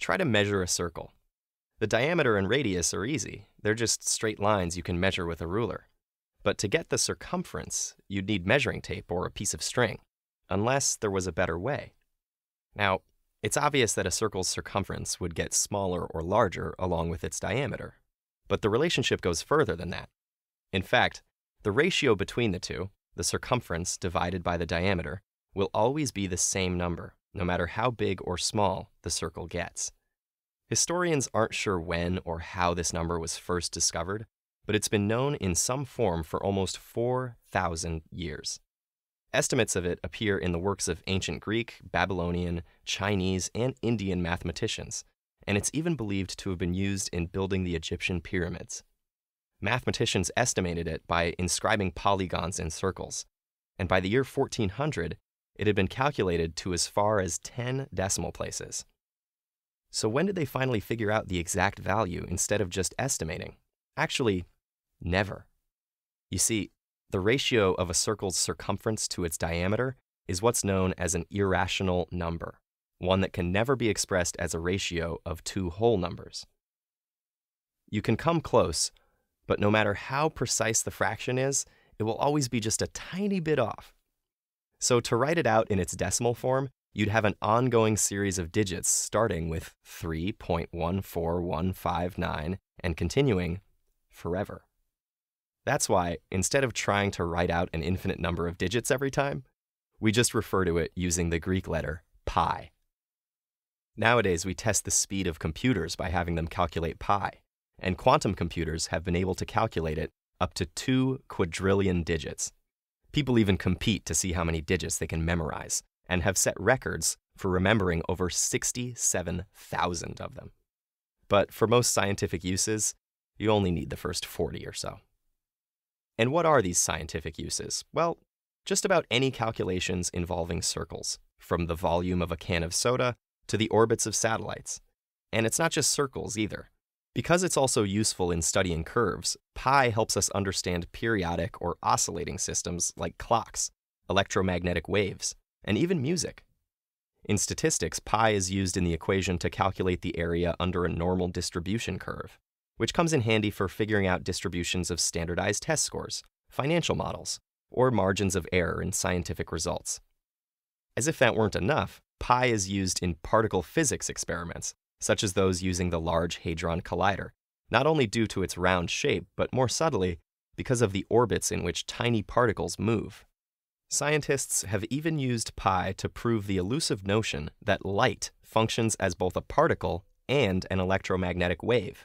Try to measure a circle. The diameter and radius are easy. They're just straight lines you can measure with a ruler. But to get the circumference, you'd need measuring tape or a piece of string, unless there was a better way. Now, it's obvious that a circle's circumference would get smaller or larger along with its diameter. But the relationship goes further than that. In fact, the ratio between the two, the circumference divided by the diameter, will always be the same number, no matter how big or small the circle gets. Historians aren't sure when or how this number was first discovered, but it's been known in some form for almost 4,000 years. Estimates of it appear in the works of ancient Greek, Babylonian, Chinese, and Indian mathematicians, and it's even believed to have been used in building the Egyptian pyramids. Mathematicians estimated it by inscribing polygons in circles, and by the year 1400, it had been calculated to as far as 10 decimal places. So when did they finally figure out the exact value instead of just estimating? Actually, never. You see, the ratio of a circle's circumference to its diameter is what's known as an irrational number, one that can never be expressed as a ratio of two whole numbers. You can come close, but no matter how precise the fraction is, it will always be just a tiny bit off. So to write it out in its decimal form, you'd have an ongoing series of digits starting with 3.14159 and continuing forever. That's why, instead of trying to write out an infinite number of digits every time, we just refer to it using the Greek letter pi. Nowadays, we test the speed of computers by having them calculate pi, and quantum computers have been able to calculate it up to 2 quadrillion digits. People even compete to see how many digits they can memorize, and have set records for remembering over 67,000 of them. But for most scientific uses, you only need the first 40 or so. And what are these scientific uses? Well, just about any calculations involving circles, from the volume of a can of soda to the orbits of satellites. And it's not just circles either. Because it's also useful in studying curves, pi helps us understand periodic or oscillating systems like clocks, electromagnetic waves, and even music. In statistics, pi is used in the equation to calculate the area under a normal distribution curve, which comes in handy for figuring out distributions of standardized test scores, financial models, or margins of error in scientific results. As if that weren't enough, pi is used in particle physics experiments, such as those using the Large Hadron Collider, not only due to its round shape, but more subtly, because of the orbits in which tiny particles move. Scientists have even used pi to prove the elusive notion that light functions as both a particle and an electromagnetic wave,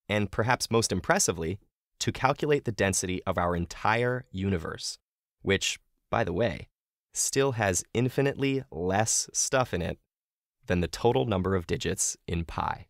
and perhaps most impressively, to calculate the density of our entire universe, which, by the way, still has infinitely less stuff in it than the total number of digits in pi.